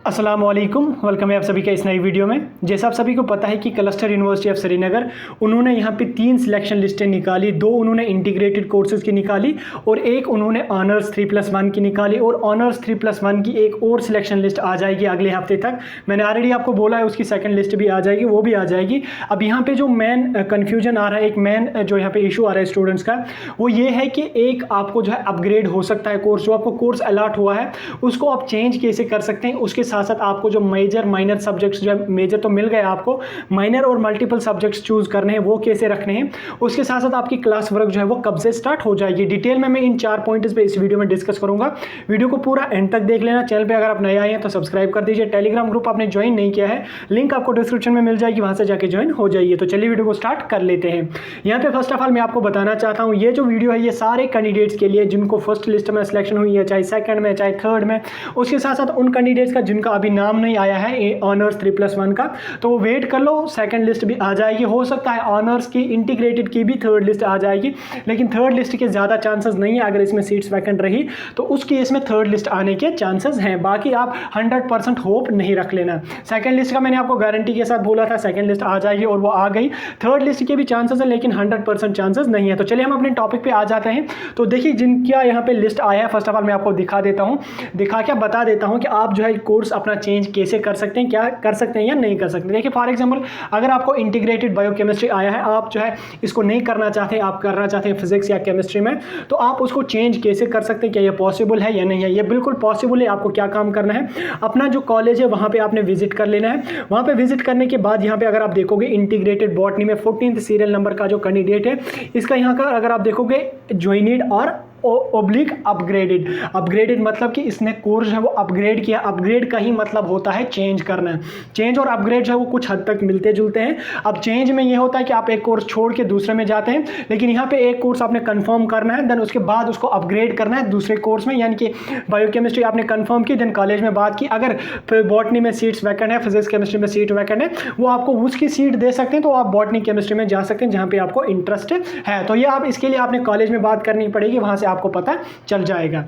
अस्सलाम वालेकुम, वेलकम है आप सभी का इस नई वीडियो में। जैसा आप सभी को पता है कि क्लस्टर यूनिवर्सिटी ऑफ श्रीनगर उन्होंने यहाँ पे 3 सिलेक्शन लिस्टें निकाली। 2 उन्होंने इंटीग्रेटेड कोर्सेज़ की निकाली और एक उन्होंने ऑनर्स 3+1 की निकाली और ऑनर्स 3+1 की एक और सिलेक्शन लिस्ट आ जाएगी अगले हफ्ते तक। मैंने ऑलरेडी आपको बोला है उसकी सेकेंड लिस्ट भी आ जाएगी, वो भी आ जाएगी। अब यहाँ पर जो मेन कन्फ्यूजन आ रहा है, एक मेन जो यहाँ पे इशू आ रहा है स्टूडेंट्स का, वो ये है कि एक आपको जो है अपग्रेड हो सकता है कोर्स, जो आपको कोर्स अलॉट हुआ है उसको आप चेंज कैसे कर सकते हैं। उसके साथ साथ आपको जो मेजर माइनर सब्जेक्ट्स, जो है मेजर तो मिल गए आपको, माइनर और मल्टीपल सब्जेक्ट्स चूज करने हैं, वो कैसे रखने हैं। उसके साथ साथ आपकी क्लास वर्क जो है वो कब से स्टार्ट हो जाएगी। डिटेल में मैं इन 4 पॉइंट्स पे इस वीडियो में डिस्कस करूंगा। वीडियो को पूरा एंड तक देख लेना। चैनल पे अगर आप नए आए हैं तो सब्सक्राइब कर दीजिए। टेलीग्राम ग्रुप आपने ज्वाइन नहीं किया है, लिंक आपको डिस्क्रिप्शन में मिल जाएगी, वहां से जाके ज्वाइन हो जाइए। तो चलिए वीडियो को स्टार्ट कर लेते हैं। यहाँ पे फर्स्ट ऑफ ऑल मैं आपको बताना चाहता हूँ, ये जो वीडियो है ये सारे कैंडिडेट्स के लिए जिनको फर्स्ट लिस्ट में सिलेक्शन हुई है, चाहे सेकंड में चाहे थर्ड में। उसके साथ साथ उन कैंडिडेट्स का जिनका अभी नाम नहीं आया है ऑनर्स 3+1 का, तो वो वेट कर लो, सेकंड लिस्ट भी आ जाएगी। हो सकता है ऑनर्स की इंटीग्रेटेड की भी थर्ड लिस्ट आ जाएगी, लेकिन थर्ड लिस्ट के ज़्यादा चांसेस नहीं है। अगर इसमें सीट्स वैकेंट रही तो उस केस में थर्ड लिस्ट आने के चांसेस हैं। बाकी आप 100% होप नहीं रख लेना। सेकंड लिस्ट का मैंने आपको गारंटी के साथ बोला था सेकंड लिस्ट आ जाएगी और वो आ गई। थर्ड लिस्ट के भी चांसेस है, लेकिन 100% चांसेस नहीं है। तो चलिए हम अपने टॉपिक पे आ जाते हैं। तो देखिए जिनका यहाँ पे लिस्ट आया है, फर्स्ट ऑफ ऑल मैं आपको दिखा देता हूँ, दिखा के बता देता हूँ कि आप जो है कोर्स अपना चेंज कैसे कर सकते हैं, क्या कर सकते हैं या नहीं कर सकते। देखिए फॉर एग्जांपल अगर आपको इंटीग्रेटेड बायोकेमिस्ट्री आया है, आप जो है इसको नहीं करना चाहते, आप करना चाहते हैं फिजिक्स या केमिस्ट्री में, तो आप उसको चेंज कैसे कर सकते हैं, क्या ये पॉसिबल है या नहीं है। ये बिल्कुल पॉसिबल है। आपको क्या काम करना है, अपना जो कॉलेज है वहाँ पे आपने विजिट कर लेना है। वहाँ पे विजिट करने के बाद यहाँ पे अगर आप देखोगे इंटीग्रेटेड बॉटनी में 14th सीरियल नंबर का जो कैंडिडेट है, इसका यहाँ का अगर आप देखोगे ज्वाइनिड और ओब्लिक अपग्रेडेड मतलब कि इसने कोर्स है वो अपग्रेड किया। अपग्रेड का ही मतलब होता है चेंज करना। चेंज और अपग्रेड जो है वो कुछ हद तक मिलते जुलते हैं। अब चेंज में ये होता है कि आप एक कोर्स छोड़ के दूसरे में जाते हैं, लेकिन यहाँ पे एक कोर्स आपने कंफर्म करना है, देन उसके बाद उसको अपग्रेड करना है दूसरे कोर्स में। यानी कि बायोकेमिस्ट्री आपने कंफर्म की, देन कॉलेज में बात की, अगर बॉटनी में सीट्स वैकेंट है, फिजिक्स केमिस्ट्री में सीट वैकेंट है, वो आपको उसकी सीट दे सकते हैं, तो आप बॉटनी केमिस्ट्री में जा सकते हैं जहाँ पे आपको इंटरेस्ट है। तो ये आप इसके लिए आपने कॉलेज में बात करनी पड़ेगी, वहाँ से आपको पता चल जाएगा।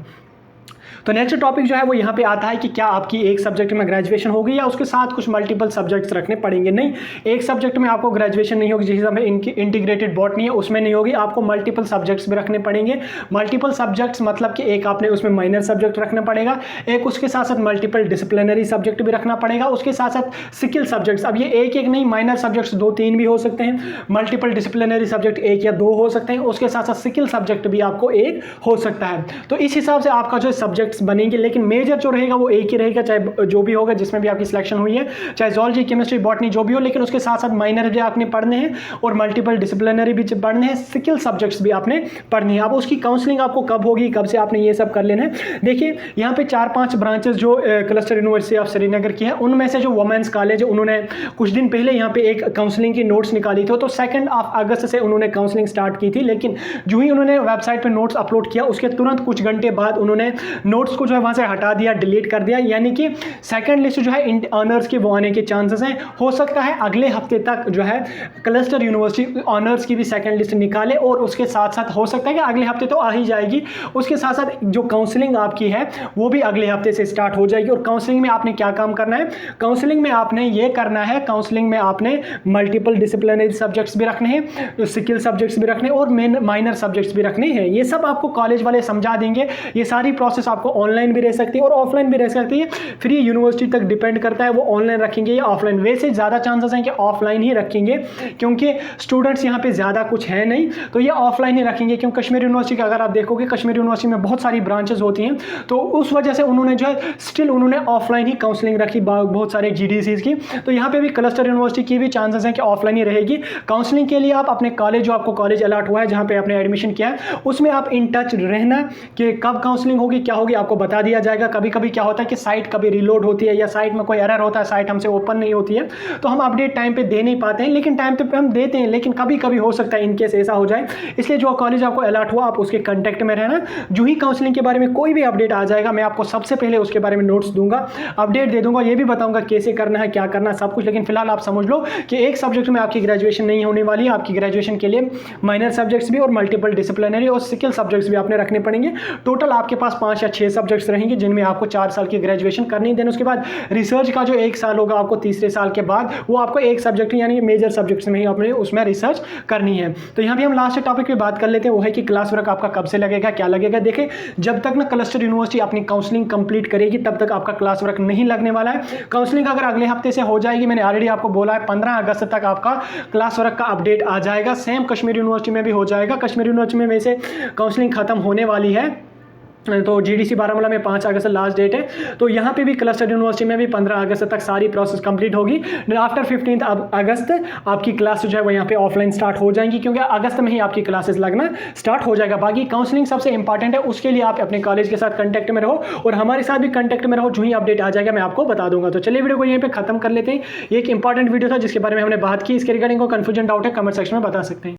तो नेक्स्ट टॉपिक जो है वो यहाँ पे आता है कि क्या आपकी एक सब्जेक्ट में ग्रेजुएशन होगी या उसके साथ कुछ मल्टीपल सब्जेक्ट्स रखने पड़ेंगे। नहीं, एक सब्जेक्ट में आपको ग्रेजुएशन नहीं होगी, जैसे हमें इंटीग्रेटेड बॉटनी है उसमें नहीं होगी, आपको मल्टीपल सब्जेक्ट्स भी रखने पड़ेंगे। मल्टीपल सब्जेक्ट्स मतलब कि एक आपने उसमें माइनर सब्जेक्ट रखना पड़ेगा, एक उसके साथ साथ मल्टीपल डिसिप्लिनरी सब्जेक्ट भी रखना पड़ेगा, उसके साथ साथ स्किल सब्जेक्ट्स। अब ये एक एक नहीं, माइनर सब्जेक्ट्स 2-3 भी हो सकते हैं, मल्टीपल डिसिप्लिनरी सब्जेक्ट 1 या 2 हो सकते हैं, उसके साथ साथ स्किल सब्जेक्ट भी आपको 1 हो सकता है। तो इस हिसाब से आपका जो सब्जेक्ट्स बनेंगे, लेकिन मेजर जो रहेगा वो एक ही रहेगा, चाहे जो भी होगा जिसमें भी आपकी सिलेक्शन हुई है, चाहे ज़ूलॉजी केमिस्ट्री बॉटनी जो भी हो, लेकिन उसके साथ साथ माइनर भी आपने पढ़ने हैं और मल्टीपल डिसिप्लिनरी भी पढ़ने हैं, स्किल सब्जेक्ट्स भी आपने पढ़नी है। अब उसकी काउंसलिंग आपको कब होगी, कब से आपने ये सब कर लेना है। देखिए यहाँ पे 4-5 ब्रांचेस जो क्लस्टर यूनिवर्सिटी ऑफ श्रीनगर की है, उनमें से जो वुमेन्स कॉलेज है उन्होंने कुछ दिन पहले यहाँ पे एक काउंसलिंग की नोट्स निकाली थी। तो 2 अगस्त से उन्होंने काउंसलिंग स्टार्ट की थी, लेकिन जो ही उन्होंने वेबसाइट पर नोट्स अपलोड किया उसके तुरंत कुछ घंटे बाद उन्होंने नोट्स को जो है वहाँ से हटा दिया, डिलीट कर दिया। यानी कि सेकंड लिस्ट जो है ऑनर्स के वो आने के चांसेस हैं। हो सकता है अगले हफ्ते तक जो है क्लस्टर यूनिवर्सिटी ऑनर्स की भी सेकंड लिस्ट निकाले, और उसके साथ साथ हो सकता है कि अगले हफ्ते तो आ ही जाएगी, उसके साथ साथ जो काउंसलिंग आपकी है वो भी अगले हफ्ते से स्टार्ट हो जाएगी। और काउंसलिंग में आपने क्या काम करना है, काउंसलिंग में आपने ये करना है, काउंसलिंग में आपने मल्टीपल डिसिप्लिनरी सब्जेक्ट्स भी रखने हैं, स्किल सब्जेक्ट्स भी रखने और माइनर सब्जेक्ट्स भी रखने हैं। ये सब आपको कॉलेज वाले समझा देंगे। ये सारी प्रोसेस आपको ऑनलाइन भी रह सकती है और ऑफलाइन भी रह सकती है, फ्री यूनिवर्सिटी तक डिपेंड करता है वो ऑनलाइन रखेंगे या ऑफलाइन। वैसे ज़्यादा चांसेस हैं कि ऑफलाइन ही रखेंगे, क्योंकि स्टूडेंट्स यहाँ पे ज़्यादा कुछ है नहीं, तो ये ऑफलाइन ही रखेंगे। क्योंकि कश्मीर यूनिवर्सिटी का अगर आप देखोगे, कश्मीर यूनिवर्सिटी में बहुत सारी ब्रांचेस होती हैं, तो उस वजह से उन्होंने जो है स्टिल उन्होंने ऑफलाइन ही काउंसलिंग रखी बहुत सारे GDCs की। तो यहाँ पे भी क्लस्टर यूनिवर्सिटी की भी चांसेस हैं कि ऑफलाइन ही रहेगी। काउंसलिंग के लिए आप अपने कॉलेज, जो आपको कॉलेज अलॉट हुआ है जहाँ पे आपने एडमिशन किया है, उसमें आप इन टच रहना कि कब काउंसलिंग होगी, क्या होगी, आपको बता दिया जाएगा। कभी कभी क्या होता है कि साइट कभी रीलोड होती है या साइट में कोई एरर होता है, साइट हमसे ओपन नहीं होती है, तो हम अपडेट टाइम पे दे नहीं पाते हैं, लेकिन टाइम पे हम देते हैं, लेकिन कभी कभी हो सकता है इनकेस ऐसा हो जाए। इसलिए जो कॉलेज आपको अलॉट हुआ आप उसके कांटेक्ट में रहना। जो ही काउंसलिंग के बारे में कोई भी अपडेट आ जाएगा, मैं आपको सबसे पहले उसके बारे में नोट्स दूंगा, अपडेट दे दूंगा, ये भी बताऊंगा कैसे करना है, क्या करना है, सब कुछ। लेकिन फिलहाल आप समझ लो कि एक सब्जेक्ट में आपकी ग्रेजुएशन नहीं होने वाली है। आपकी ग्रेजुएशन के लिए माइनर सब्जेक्ट्स भी और मल्टीपल डिसिप्लिनरी और स्किल सब्जेक्ट्स भी आपने रखने पड़ेंगे। टोटल आपके पास 5 या 6 सब्जेक्ट्स रहेंगे जिनमें आपको 4 साल की ग्रेजुएशन करनी देन उसके बाद रिसर्च का जो 1 साल होगा आपको तीसरे साल के बाद वो आपको एक सब्जेक्ट यानी मेजर सब्जेक्ट्स में ही अपने उसमें रिसर्च करनी है। तो यहाँ भी हम लास्ट टॉपिक पे बात कर लेते हैं, वो है कि क्लास वर्क आपका कब से लगेगा, क्या लगेगा। देखिए जब तक ना क्लस्टर यूनिवर्सिटी अपनी काउंसलिंग कंप्लीट करेगी तब तक आपका क्लास वर्क नहीं लगने वाला है। काउंसलिंग अगर अगले हफ्ते से हो जाएगी, मैंने ऑलरेडी आपको बोला है 15 अगस्त तक आपका क्लास वर्क का अपडेट आ जाएगा। सेम कश्मीर यूनिवर्सिटी में भी हो जाएगा। कश्मीर यूनिवर्सिटी में वैसे काउंसलिंग खत्म होने वाली है, तो जीडीसी बारामूला में 5 अगस्त लास्ट डेट है। तो यहाँ पे भी क्लस्टर यूनिवर्सिटी में भी 15 अगस्त तक सारी प्रोसेस कंप्लीट होगी। आफ्टर 15 अगस्त आपकी क्लास जो है वो यहाँ पे ऑफलाइन स्टार्ट हो जाएंगी, क्योंकि अगस्त में ही आपकी क्लासेस लगना स्टार्ट हो जाएगा। बाकी काउंसलिंग सबसे इंपॉर्टेंट है, उसके लिए आप अपने कॉलेज के साथ कंटेक्ट में रहो और हमारे साथ भी कंटेक्ट में रहो। जो ही अपडेट आ जाएगा मैं आपको बता दूंगा। तो चलिए वीडियो को यहीं पे खत्म कर लेते हैं। ये एक इंपॉर्टेंट वीडियो था जिसके बारे में हमने बात की। इसके रिगार्डिंग को कंफ्यूजन डाउट है कमेंट सेक्शन में बता सकते हैं।